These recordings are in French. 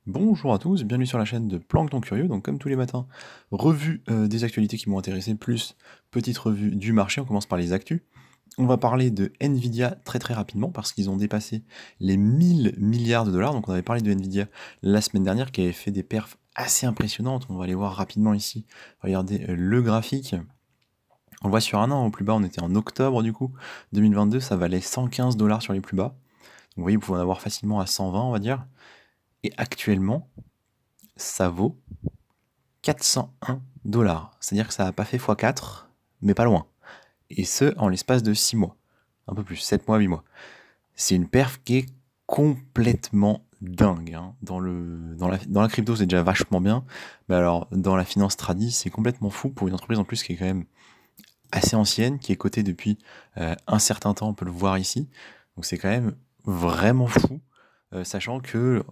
Bonjour à tous, bienvenue sur la chaîne de Plancton Curieux. Donc comme tous les matins, revue des actualités qui m'ont intéressé, plus petite revue du marché. On commence par les actus. On va parler de Nvidia très rapidement parce qu'ils ont dépassé les 1000 milliards de dollars. Donc on avait parlé de Nvidia la semaine dernière qui avait fait des perfs assez impressionnantes. On va les voir rapidement ici. Regardez le graphique. On le voit sur un an, au plus bas on était en octobre du coup. 2022, ça valait 115 dollars sur les plus bas. Donc vous voyez, vous pouvez en avoir facilement à 120 on va dire. Et actuellement, ça vaut 401 dollars. C'est-à-dire que ça n'a pas fait x4, mais pas loin. Et ce, en l'espace de 6 mois. Un peu plus, 7 mois, 8 mois. C'est une perf qui est complètement dingue. Hein. Dans la crypto, c'est déjà vachement bien. Mais alors, dans la finance tradi, c'est complètement fou pour une entreprise en plus qui est quand même assez ancienne, qui est cotée depuis un certain temps, on peut le voir ici. Donc c'est quand même vraiment fou, sachant que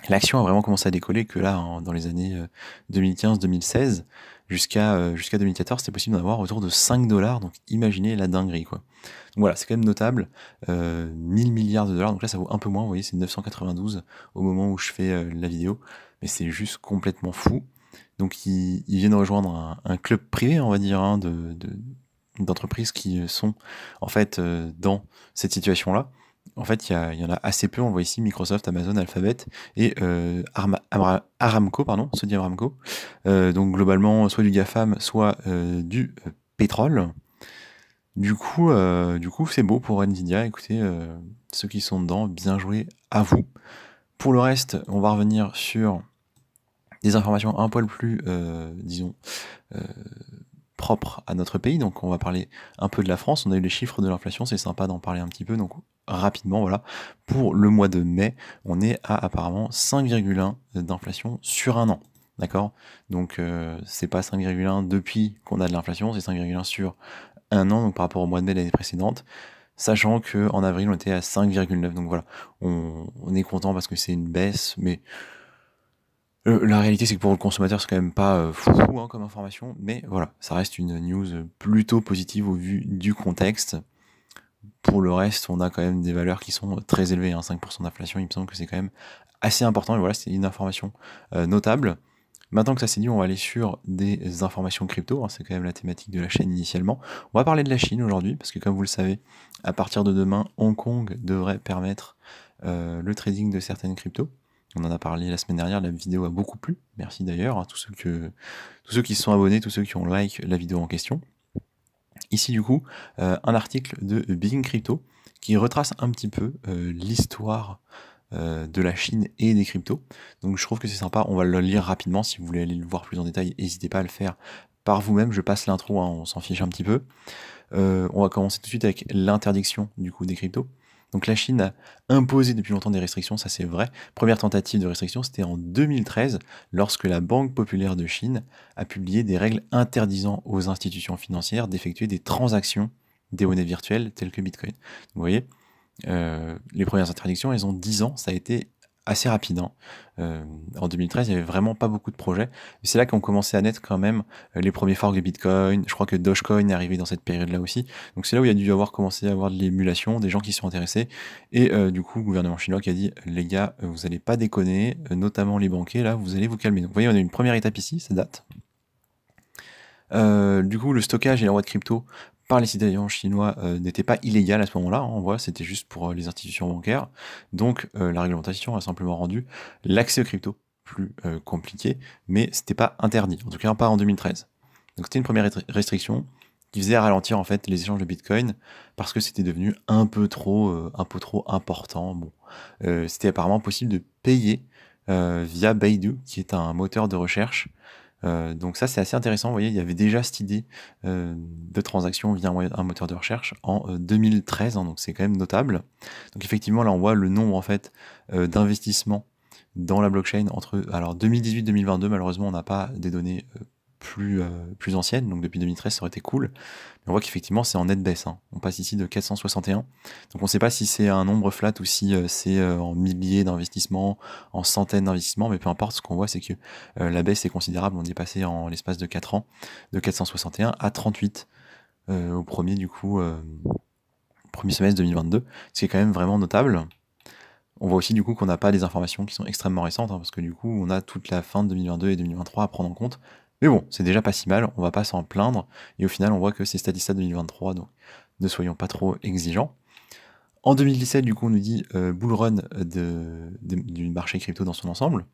l'action a vraiment commencé à décoller que là, dans les années 2015-2016, jusqu'à 2014, c'était possible d'en avoir autour de 5 dollars, donc imaginez la dinguerie, quoi. Donc voilà, c'est quand même notable, 1000 milliards de dollars, donc là ça vaut un peu moins, vous voyez, c'est 992 au moment où je fais la vidéo, mais c'est juste complètement fou. Donc ils viennent rejoindre un club privé, on va dire, hein, d'entreprises qui sont en fait dans cette situation-là. En fait, il y en a assez peu, on le voit ici, Microsoft, Amazon, Alphabet et Aramco, pardon, Saudi Aramco. Donc globalement, soit du GAFAM, soit du pétrole. Du coup, c'est beau pour Nvidia. Écoutez, ceux qui sont dedans, bien joué à vous. Pour le reste, on va revenir sur des informations un poil plus, disons, euh, propres à notre pays. Donc on va parler un peu de la France. On a eu les chiffres de l'inflation, c'est sympa d'en parler un petit peu. Donc rapidement, voilà. Pour le mois de mai, on est à apparemment 5,1 d'inflation sur un an. D'accord. Donc c'est pas 5,1 depuis qu'on a de l'inflation, c'est 5,1 sur un an, donc par rapport au mois de mai de l'année précédente. Sachant qu'en avril, on était à 5,9. Donc voilà, on est content parce que c'est une baisse, mais la réalité, c'est que pour le consommateur, c'est quand même pas fou hein, comme information, mais voilà, ça reste une news plutôt positive au vu du contexte. Pour le reste, on a quand même des valeurs qui sont très élevées, hein, 5% d'inflation, il me semble que c'est quand même assez important, et voilà, c'est une information notable. Maintenant que ça c'est dit, on va aller sur des informations crypto, hein, c'est quand même la thématique de la chaîne initialement. On va parler de la Chine aujourd'hui, parce que comme vous le savez, à partir de demain, Hong Kong devrait permettre le trading de certaines cryptos. On en a parlé la semaine dernière, la vidéo a beaucoup plu. Merci d'ailleurs à tous ceux qui se sont abonnés, tous ceux qui ont like la vidéo en question. Ici du coup, un article de Being Crypto qui retrace un petit peu l'histoire de la Chine et des cryptos. Donc je trouve que c'est sympa, on va le lire rapidement. Si vous voulez aller le voir plus en détail, n'hésitez pas à le faire par vous-même. Je passe l'intro, hein, on s'en fiche un petit peu. On va commencer tout de suite avec l'interdiction du coup des cryptos. Donc la Chine a imposé depuis longtemps des restrictions, ça c'est vrai. Première tentative de restriction, c'était en 2013, lorsque la Banque populaire de Chine a publié des règles interdisant aux institutions financières d'effectuer des transactions des monnaies virtuelles telles que Bitcoin. Vous voyez, les premières interdictions, elles ont 10 ans, ça a été assez rapide. Hein. En 2013, il n'y avait vraiment pas beaucoup de projets. Et c'est là qu'ont commencé à naître quand même les premiers forks de Bitcoin. Je crois que Dogecoin est arrivé dans cette période-là aussi. Donc c'est là où il y a dû avoir commencé à avoir de l'émulation, des gens qui se sont intéressés. Et du coup, le gouvernement chinois qui a dit, les gars, vous n'allez pas déconner, notamment les banquiers, là, vous allez vous calmer. Donc vous voyez, on a une première étape ici, ça date. Du coup, le stockage et l'envoi de crypto par les citoyens chinois n'était pas illégal à ce moment-là, hein, on voit, c'était juste pour les institutions bancaires. Donc la réglementation a simplement rendu l'accès aux crypto plus compliqué, mais c'était pas interdit, en tout cas pas en 2013. Donc c'était une première restriction qui faisait ralentir en fait les échanges de Bitcoin parce que c'était devenu un peu trop important. Bon, c'était apparemment possible de payer via Baidu, qui est un moteur de recherche. Donc ça c'est assez intéressant, vous voyez, il y avait déjà cette idée de transaction via un moteur de recherche en 2013, hein, donc c'est quand même notable. Donc effectivement là on voit le nombre en fait d'investissements dans la blockchain entre alors 2018-2022, malheureusement on n'a pas des données plus anciennes, donc depuis 2013 ça aurait été cool, mais on voit qu'effectivement c'est en nette baisse, hein. On passe ici de 461, donc on ne sait pas si c'est un nombre flat ou si c'est en milliers d'investissements, en centaines d'investissements, mais peu importe, ce qu'on voit c'est que la baisse est considérable, on est passé en l'espace de 4 ans, de 461 à 38 au premier du coup, premier semestre 2022, ce qui est quand même vraiment notable. On voit aussi du coup qu'on n'a pas des informations qui sont extrêmement récentes, parce que du coup on a toute la fin de 2022 et 2023 à prendre en compte. Mais bon, c'est déjà pas si mal, on va pas s'en plaindre, et au final on voit que c'est Statista 2023, donc ne soyons pas trop exigeants. En 2017, du coup, on nous dit bull run du marché crypto dans son ensemble.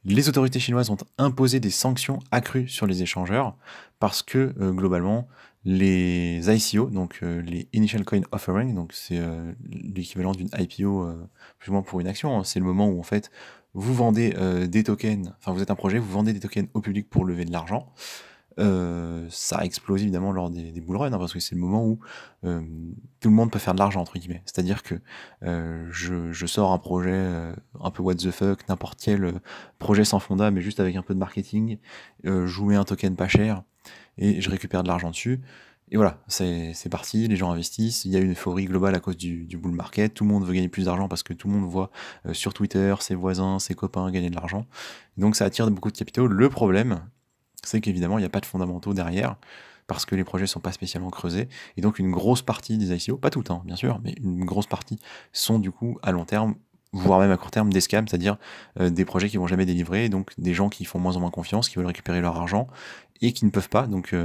Les autorités chinoises ont imposé des sanctions accrues sur les échangeurs parce que globalement, les ICO, donc les Initial Coin Offering, donc c'est l'équivalent d'une IPO plus ou moins pour une action, hein. C'est le moment où en fait vous vendez des tokens, enfin vous êtes un projet, vous vendez des tokens au public pour lever de l'argent. Ça a explosé évidemment lors des bull runs, hein, parce que c'est le moment où tout le monde peut faire de l'argent, entre guillemets. C'est-à-dire que je sors un projet un peu what the fuck, n'importe quel projet sans fondat, mais juste avec un peu de marketing, je vous mets un token pas cher, et je récupère de l'argent dessus. Et voilà, c'est parti, les gens investissent, il y a une euphorie globale à cause du bull market, tout le monde veut gagner plus d'argent parce que tout le monde voit sur Twitter ses voisins, ses copains gagner de l'argent. Donc ça attire beaucoup de capitaux. Le problème, c'est qu'évidemment, il n'y a pas de fondamentaux derrière, parce que les projets ne sont pas spécialement creusés, et donc une grosse partie des ICO, pas toutes, hein, bien sûr, mais une grosse partie sont du coup à long terme, voire même à court terme, des scams, c'est-à-dire des projets qui vont jamais délivrer, et donc des gens qui font moins en moins confiance, qui veulent récupérer leur argent, et qui ne peuvent pas, donc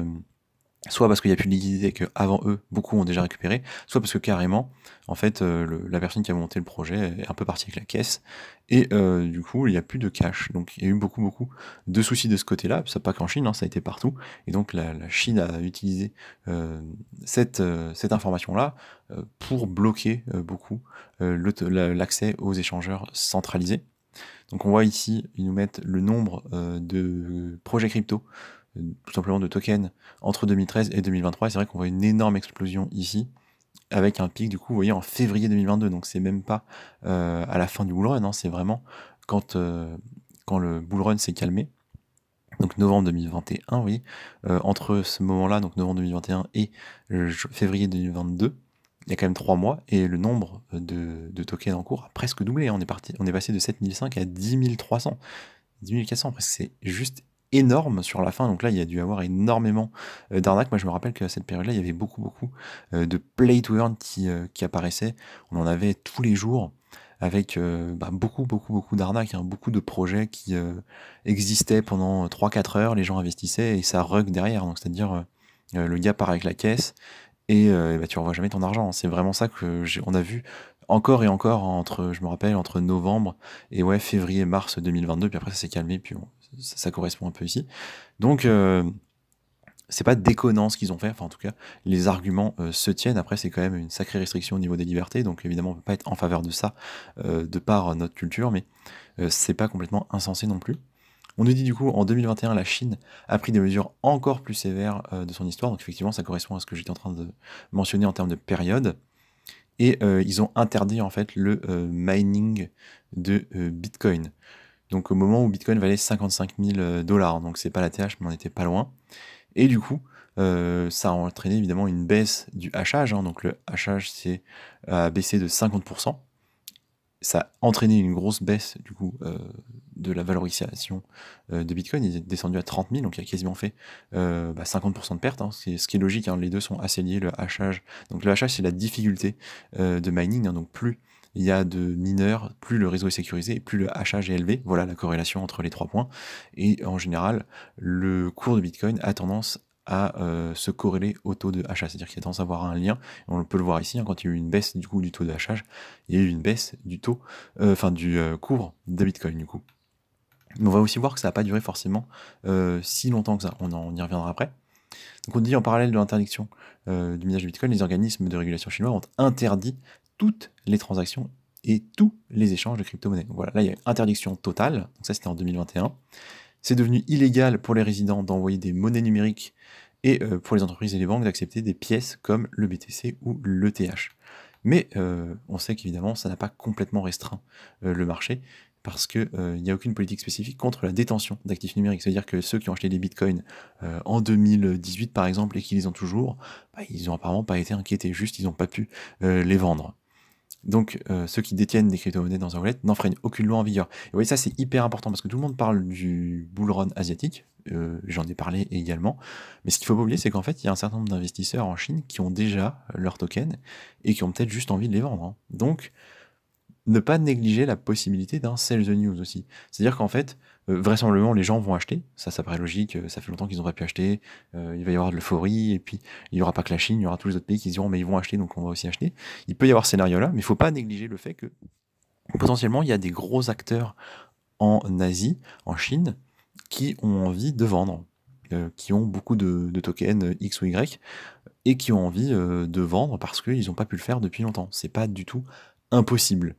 soit parce qu'il n'y a plus de liquidité qu'avant eux, beaucoup ont déjà récupéré, soit parce que carrément, en fait, la personne qui a monté le projet est un peu partie avec la caisse, et du coup, il n'y a plus de cash. Donc il y a eu beaucoup de soucis de ce côté-là, ça pas qu'en Chine, hein, ça a été partout, et donc la Chine a utilisé cette information-là pour bloquer beaucoup l'accès aux échangeurs centralisés. Donc on voit ici, ils nous mettent le nombre de projets crypto, tout simplement de tokens, entre 2013 et 2023, et c'est vrai qu'on voit une énorme explosion ici, avec un pic, du coup, vous voyez, en février 2022, donc c'est même pas à la fin du bull run, hein, c'est vraiment quand le bull run s'est calmé, donc novembre 2021, vous voyez, entre ce moment-là, donc novembre 2021 et février 2022, il y a quand même 3 mois, et le nombre de tokens en cours a presque doublé, hein. On est passé de 7005 à 10 300, 10 400, presque, c'est juste énorme sur la fin, donc là il y a dû avoir énormément d'arnaques. Moi je me rappelle qu'à cette période-là, il y avait beaucoup de play to earn qui apparaissaient, on en avait tous les jours, avec beaucoup d'arnaques, hein, beaucoup de projets qui existaient pendant 3-4 heures, les gens investissaient et ça rug derrière, donc c'est-à-dire le gars part avec la caisse, et tu revois jamais ton argent. C'est vraiment ça que on a vu encore et encore entre, je me rappelle, entre novembre et ouais, février-mars 2022, puis après ça s'est calmé, puis ça correspond un peu ici. Donc c'est pas déconnant ce qu'ils ont fait, enfin en tout cas, les arguments se tiennent. Après, c'est quand même une sacrée restriction au niveau des libertés, donc évidemment on peut pas être en faveur de ça de par notre culture, mais c'est pas complètement insensé non plus. On nous dit du coup, en 2021, la Chine a pris des mesures encore plus sévères de son histoire, donc effectivement ça correspond à ce que j'étais en train de mentionner en termes de période, et ils ont interdit en fait le mining de Bitcoin. Donc au moment où Bitcoin valait 55 000 $, donc c'est pas la TH, mais on n'était pas loin, et du coup ça a entraîné évidemment une baisse du hachage, hein, donc le hachage a baissé de 50%, ça a entraîné une grosse baisse du coup de la valorisation de Bitcoin. Il est descendu à 30 000, donc il a quasiment fait 50% de perte, hein, ce qui est logique, hein, les deux sont assez liés, le hachage. Donc le hachage, c'est la difficulté de mining, hein, donc plus il y a de mineurs, plus le réseau est sécurisé, et plus le hachage est élevé. Voilà la corrélation entre les 3 points. Et en général, le cours de Bitcoin a tendance à se corréler au taux de hachage, c'est-à-dire qu'il y a tendance à avoir un lien. On peut le voir ici, hein, quand il y a eu une baisse du coup du taux de hachage, il y a eu une baisse du taux, du cours de Bitcoin du coup. Mais on va aussi voir que ça n'a pas duré forcément si longtemps que ça, on y reviendra après. Donc on dit en parallèle de l'interdiction du minage de Bitcoin, les organismes de régulation chinois ont interdit toutes les transactions et tous les échanges de crypto-monnaies. Donc voilà, là il y a une interdiction totale, donc ça c'était en 2021. C'est devenu illégal pour les résidents d'envoyer des monnaies numériques et pour les entreprises et les banques d'accepter des pièces comme le BTC ou l'ETH. Mais on sait qu'évidemment, ça n'a pas complètement restreint le marché, parce qu'il n'y a aucune politique spécifique contre la détention d'actifs numériques. C'est-à-dire que ceux qui ont acheté des bitcoins en 2018 par exemple et qui les ont toujours, ils n'ont apparemment pas été inquiétés, juste ils n'ont pas pu les vendre. Donc ceux qui détiennent des crypto-monnaies dans un wallet n'enfreignent aucune loi en vigueur. Et vous voyez, ça c'est hyper important parce que tout le monde parle du bull run asiatique, j'en ai parlé également, mais ce qu'il faut pas oublier, c'est qu'en fait il y a un certain nombre d'investisseurs en Chine qui ont déjà leurs tokens et qui ont peut-être juste envie de les vendre, hein. Donc ne pas négliger la possibilité d'un sell the news aussi. C'est-à-dire qu'en fait, vraisemblablement, les gens vont acheter, ça paraît logique, ça fait longtemps qu'ils n'ont pas pu acheter, il va y avoir de l'euphorie, et puis il n'y aura pas que la Chine, il y aura tous les autres pays qui diront mais ils vont acheter, donc on va aussi acheter. Il peut y avoir ce scénario-là, mais il ne faut pas négliger le fait que potentiellement, il y a des gros acteurs en Asie, en Chine, qui ont envie de vendre, qui ont beaucoup de tokens X ou Y, et qui ont envie de vendre parce qu'ils n'ont pas pu le faire depuis longtemps. C'est pas du tout impossible.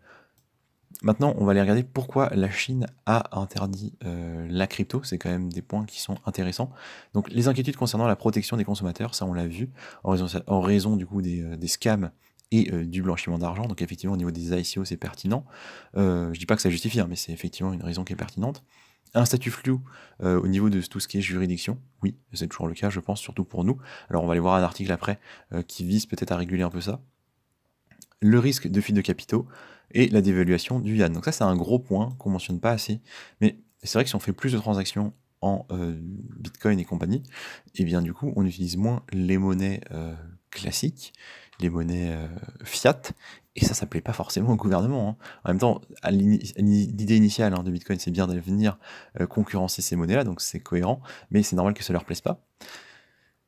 Maintenant, on va aller regarder pourquoi la Chine a interdit la crypto. C'est quand même des points qui sont intéressants. Donc, les inquiétudes concernant la protection des consommateurs, ça on l'a vu, en raison du coup des scams et du blanchiment d'argent. Donc, effectivement, au niveau des ICO, c'est pertinent. Je dis pas que ça justifie, hein, mais c'est effectivement une raison qui est pertinente. Un statut flou au niveau de tout ce qui est juridiction, oui, c'est toujours le cas, je pense, surtout pour nous. Alors, on va aller voir un article après qui vise peut-être à réguler un peu ça. Le risque de fuite de capitaux et la dévaluation du yuan. Donc ça, c'est un gros point qu'on mentionne pas assez. Mais c'est vrai que si on fait plus de transactions en Bitcoin et compagnie, et bien du coup, on utilise moins les monnaies classiques, les monnaies fiat, et ça plaît pas forcément au gouvernement. Hein. En même temps, l'idée initiale de Bitcoin, c'est bien d'aller venir concurrencer ces monnaies-là, donc c'est cohérent, mais c'est normal que ça leur plaise pas.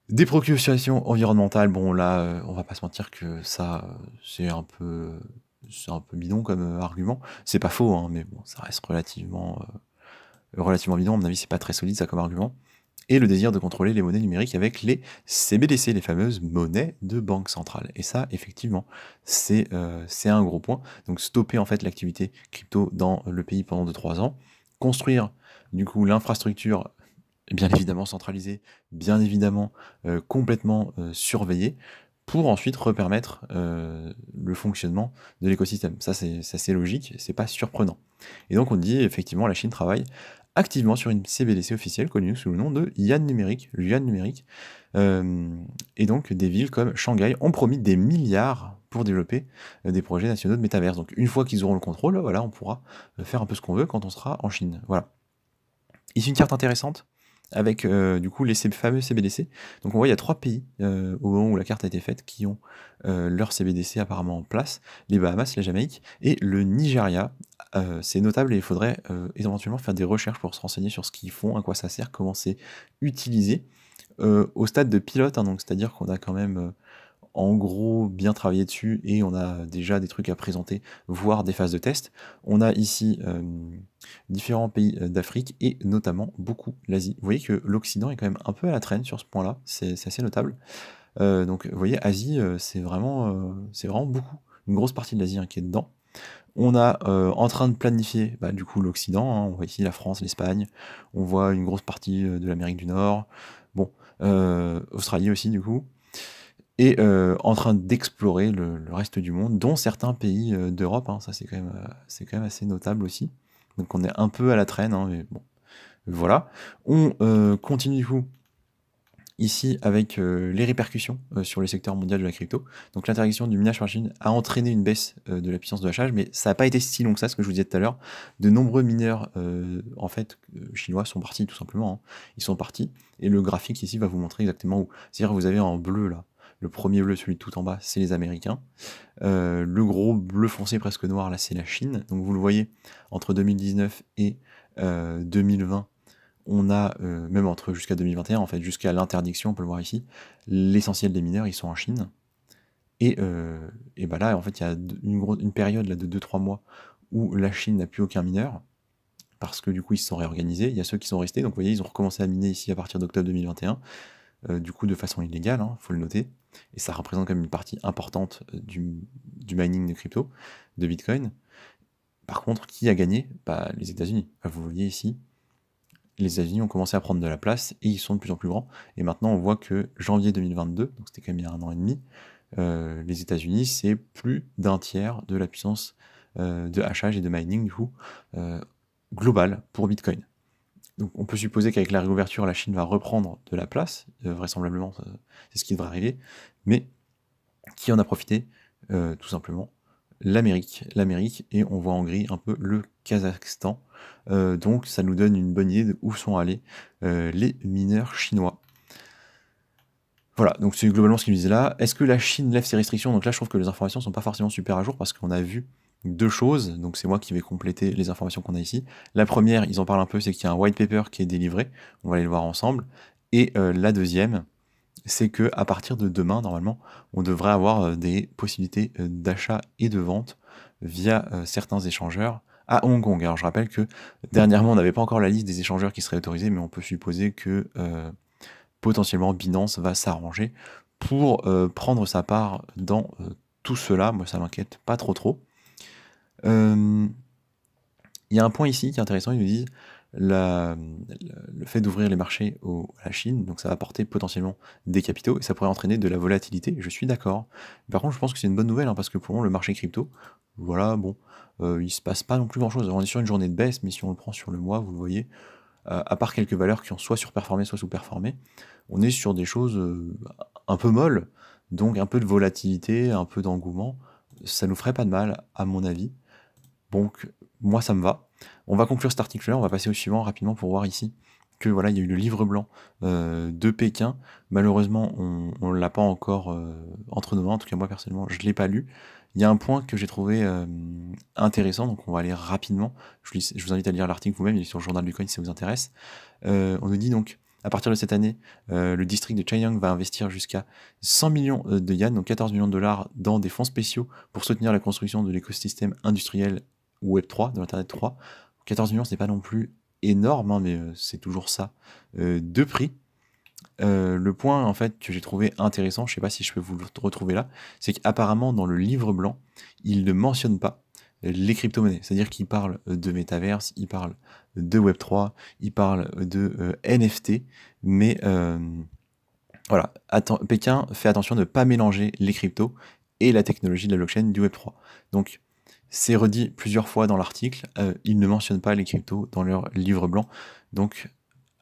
Des préoccupations environnementales, bon là, on va pas se mentir que ça, c'est un peu bidon comme argument. C'est pas faux, hein, mais bon, ça reste relativement bidon. À mon avis, c'est pas très solide ça comme argument. Et le désir de contrôler les monnaies numériques avec les CBDC, les fameuses monnaies de banque centrale. Et ça, effectivement, c'est un gros point. Donc stopper en fait l'activité crypto dans le pays pendant 2-3 ans, construire du coup l'infrastructure bien évidemment centralisée, bien évidemment complètement surveillée, pour ensuite repermettre le fonctionnement de l'écosystème. Ça, c'est assez logique, c'est pas surprenant. Et donc, on dit, effectivement, la Chine travaille activement sur une CBDC officielle connue sous le nom de yuan numérique, le yuan numérique. Et donc, des villes comme Shanghai ont promis des milliards pour développer des projets nationaux de métaverse. Donc, une fois qu'ils auront le contrôle, voilà, on pourra faire un peu ce qu'on veut quand on sera en Chine. Voilà. Ici, une carte intéressante avec du coup les fameux CBDC. Donc on voit il y a 3 pays au moment où la carte a été faite qui ont leur CBDC apparemment en place, les Bahamas, la Jamaïque et le Nigeria. C'est notable et il faudrait éventuellement faire des recherches pour se renseigner sur ce qu'ils font, à quoi ça sert, comment c'est utilisé. Au stade de pilote, hein, donc c'est-à-dire qu'on a quand même en gros bien travaillé dessus et on a déjà des trucs à présenter, voire des phases de test. On a ici différents pays d'Afrique et notamment beaucoup l'Asie. Vous voyez que l'Occident est quand même un peu à la traîne sur ce point-là, c'est assez notable. Donc vous voyez, Asie, c'est vraiment beaucoup, une grosse partie de l'Asie qui est dedans. On a en train de planifier du coup l'Occident, hein, on voit ici la France, l'Espagne, on voit une grosse partie de l'Amérique du Nord, bon, Australie aussi du coup, et en train d'explorer le reste du monde, dont certains pays d'Europe, hein, ça c'est quand même assez notable aussi. Donc on est un peu à la traîne, hein, mais bon, voilà. On continue du coup ici avec les répercussions sur le secteur mondial de la crypto. Donc l'interdiction du minage par Chine a entraîné une baisse de la puissance de hachage, mais ça n'a pas été si long que ça, ce que je vous disais tout à l'heure. De nombreux mineurs en fait chinois sont partis tout simplement. Hein. Ils sont partis, et le graphique ici va vous montrer exactement où. C'est-à-dire que vous avez en bleu là, le premier bleu, celui tout en bas, c'est les Américains. Le gros bleu foncé presque noir, là, c'est la Chine. Donc vous le voyez, entre 2019 et 2020, on a, même jusqu'à 2021, en fait, jusqu'à l'interdiction, on peut le voir ici, l'essentiel des mineurs, ils sont en Chine. Et là, en fait, il y a une période là, de 2-3 mois où la Chine n'a plus aucun mineur, parce que du coup, ils se sont réorganisés. Il y a ceux qui sont restés. Donc vous voyez, ils ont recommencé à miner ici à partir d'octobre 2021. Du coup de façon illégale, hein, faut le noter, et ça représente quand même une partie importante du mining de crypto, de Bitcoin. Par contre, qui a gagné? Les États-Unis. Vous voyez ici, les États-Unis ont commencé à prendre de la place, et ils sont de plus en plus grands, et maintenant on voit que janvier 2022, donc c'était quand même il y a 1 an et demi, les États-Unis, c'est plus d'un tiers de la puissance de hachage et de mining, du coup, globale pour Bitcoin. Donc on peut supposer qu'avec la réouverture, la Chine va reprendre de la place, vraisemblablement, c'est ce qui devrait arriver, mais qui en a profité? Tout simplement l'Amérique, et on voit en gris un peu le Kazakhstan, donc ça nous donne une bonne idée de où sont allés les mineurs chinois. Voilà, donc c'est globalement ce qu'ils disaient là. Est-ce que la Chine lève ses restrictions? Donc là, je trouve que les informations sont pas forcément super à jour, parce qu'on a vu deux choses, donc c'est moi qui vais compléter les informations qu'on a ici. La première, ils en parlent un peu, c'est qu'il y a un white paper qui est délivré, on va aller le voir ensemble. Et la deuxième, c'est que à partir de demain, normalement, on devrait avoir des possibilités d'achat et de vente via certains échangeurs à Hong Kong. Alors je rappelle que dernièrement, on n'avait pas encore la liste des échangeurs qui seraient autorisés, mais on peut supposer que potentiellement Binance va s'arranger pour prendre sa part dans tout cela. Moi, ça m'inquiète pas trop. Il y a un point ici qui est intéressant, ils nous disent le fait d'ouvrir les marchés à la Chine, donc ça va apporter potentiellement des capitaux et ça pourrait entraîner de la volatilité, je suis d'accord. Par contre, je pense que c'est une bonne nouvelle, hein, parce que pour le marché crypto, voilà, bon, il se passe pas non plus grand-chose. On est sur une journée de baisse, mais si on le prend sur le mois, vous le voyez, à part quelques valeurs qui ont soit surperformé, soit sous-performé, on est sur des choses un peu molles, donc un peu de volatilité, un peu d'engouement, ça nous ferait pas de mal, à mon avis. Donc, moi, ça me va. On va conclure cet article-là, on va passer au suivant rapidement pour voir ici que voilà, il y a eu le livre blanc de Pékin. Malheureusement, on ne l'a pas encore entre nos mains, en tout cas moi personnellement, je ne l'ai pas lu. Il y a un point que j'ai trouvé intéressant, donc on va aller rapidement. Je vous invite à lire l'article vous-même, il est sur le journal du coin si ça vous intéresse. On nous dit donc, à partir de cette année, le district de Chaiyang va investir jusqu'à 100 millions de yuan, donc 14 millions de dollars, dans des fonds spéciaux pour soutenir la construction de l'écosystème industriel Web3, de l'Internet 3. 14 millions, c'est pas non plus énorme, hein, mais c'est toujours ça de prix. Le point en fait que j'ai trouvé intéressant, je sais pas si je peux vous le retrouver là, c'est qu'apparemment dans le livre blanc, il ne mentionne pas les crypto-monnaies. C'est-à-dire qu'il parle de métaverse, il parle de Web3, il parle de NFT, mais voilà, Pékin fait attention de ne pas mélanger les cryptos et la technologie de la blockchain du Web3. Donc, c'est redit plusieurs fois dans l'article, ils ne mentionnent pas les cryptos dans leur livre blanc. Donc,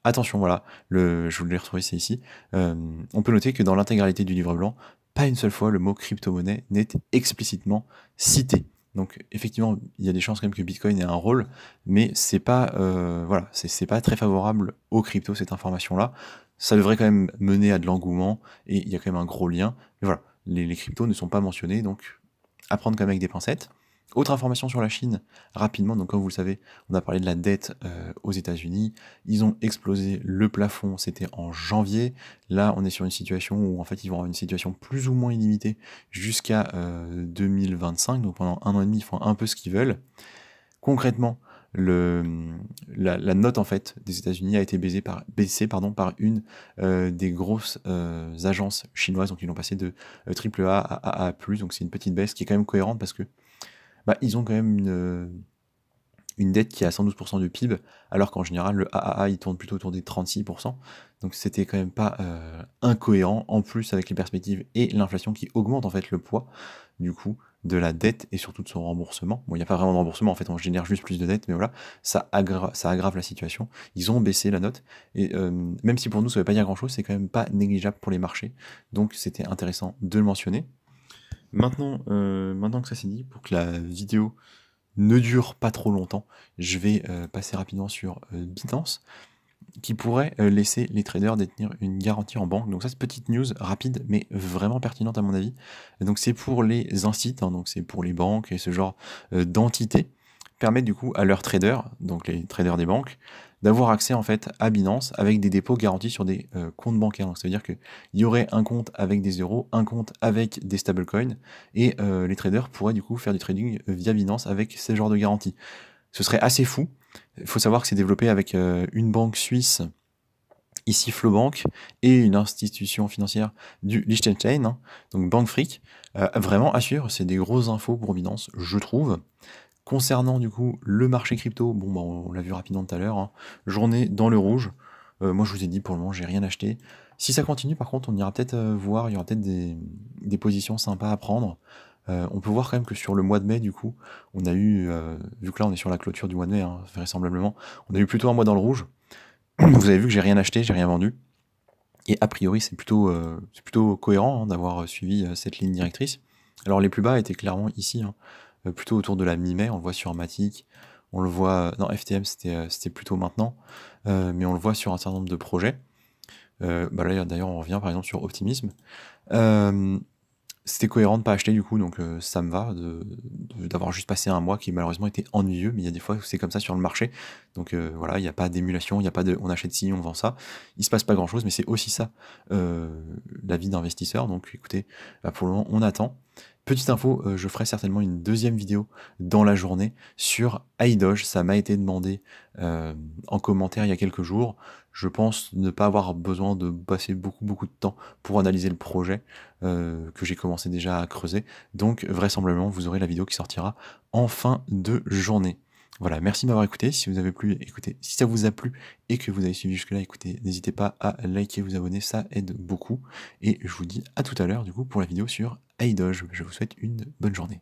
attention, voilà, je vous l'ai retrouvé, c'est ici. On peut noter que dans l'intégralité du livre blanc, pas une seule fois le mot crypto-monnaie n'est explicitement cité. Donc, effectivement, il y a des chances quand même que Bitcoin ait un rôle, mais c'est pas, voilà, c'est pas très favorable aux cryptos, cette information-là. Ça devrait quand même mener à de l'engouement, et il y a quand même un gros lien. Mais voilà, les cryptos ne sont pas mentionnés, donc à prendre quand même avec des pincettes. Autre information sur la Chine, rapidement, donc comme vous le savez, on a parlé de la dette aux États-Unis. Ils ont explosé le plafond, c'était en janvier. Là, on est sur une situation où en fait ils vont avoir une situation plus ou moins illimitée jusqu'à 2025. Donc pendant 1 an et demi, ils font un peu ce qu'ils veulent. Concrètement, la note en fait des États-Unis a été baissée par une des grosses agences chinoises. Donc ils l'ont passé de AAA à AA+. Donc c'est une petite baisse qui est quand même cohérente parce que ils ont quand même une dette qui est à 112% du PIB, alors qu'en général, le AAA, il tourne plutôt autour des 36%. Donc c'était quand même pas incohérent, en plus avec les perspectives et l'inflation qui augmente en fait le poids, du coup, de la dette et surtout de son remboursement. Bon, il n'y a pas vraiment de remboursement, en fait, on génère juste plus de dette, mais voilà, ça aggrave la situation. Ils ont baissé la note, et même si pour nous, ça ne veut pas dire grand-chose, c'est quand même pas négligeable pour les marchés. Donc c'était intéressant de le mentionner. Maintenant que ça c'est dit, pour que la vidéo ne dure pas trop longtemps, je vais passer rapidement sur Binance, qui pourrait laisser les traders détenir une garantie en banque. Donc ça, c'est petite news rapide, mais vraiment pertinente à mon avis. Et donc c'est pour les incits, hein, donc c'est pour les banques et ce genre d'entités, permettre du coup à leurs traders, donc les traders des banques, d'avoir accès en fait à Binance avec des dépôts garantis sur des comptes bancaires. Donc ça veut dire qu'il y aurait un compte avec des euros, un compte avec des stablecoins, et les traders pourraient du coup faire du trading via Binance avec ce genre de garantie. Ce serait assez fou. Il faut savoir que c'est développé avec une banque suisse, ici Flobank, et une institution financière du Liechtenstein, hein, donc Bank Frick. Vraiment à suivre, c'est des grosses infos pour Binance, je trouve. Concernant du coup le marché crypto, bon on l'a vu rapidement tout à l'heure, hein, journée dans le rouge. Moi je vous ai dit pour le moment j'ai rien acheté. Si ça continue par contre on ira peut-être voir, il y aura peut-être des positions sympas à prendre. On peut voir quand même que sur le mois de mai du coup, on a eu, vu que là on est sur la clôture du mois de mai, hein, vraisemblablement, on a eu plutôt un mois dans le rouge. Vous avez vu que j'ai rien acheté, j'ai rien vendu. Et a priori c'est plutôt cohérent, hein, d'avoir suivi cette ligne directrice. Alors les plus bas étaient clairement ici, hein, plutôt autour de la mi-mai, on le voit sur Matic, on le voit, non FTM c'était plutôt maintenant, mais on le voit sur un certain nombre de projets. Là d'ailleurs on revient par exemple sur Optimisme. c'était cohérent de pas acheter du coup, donc ça me va d'avoir juste passé un mois qui malheureusement était ennuyeux, mais il y a des fois où c'est comme ça sur le marché. Donc voilà, il n'y a pas d'émulation, il n'y a pas de on achète ci, on vend ça. Il se passe pas grand-chose, mais c'est aussi ça la vie d'investisseur. Donc écoutez, pour le moment, on attend. Petite info, je ferai certainement une deuxième vidéo dans la journée sur iDoge. Ça m'a été demandé en commentaire il y a quelques jours. Je pense ne pas avoir besoin de passer beaucoup de temps pour analyser le projet que j'ai commencé déjà à creuser. Donc vraisemblablement, vous aurez la vidéo qui sortira en fin de journée. Voilà, merci de m'avoir écouté. Si vous avez plu, écoutez, si ça vous a plu et que vous avez suivi jusque-là, écoutez, n'hésitez pas à liker, vous abonner, ça aide beaucoup. Et je vous dis à tout à l'heure, du coup, pour la vidéo sur iDoge. Je vous souhaite une bonne journée.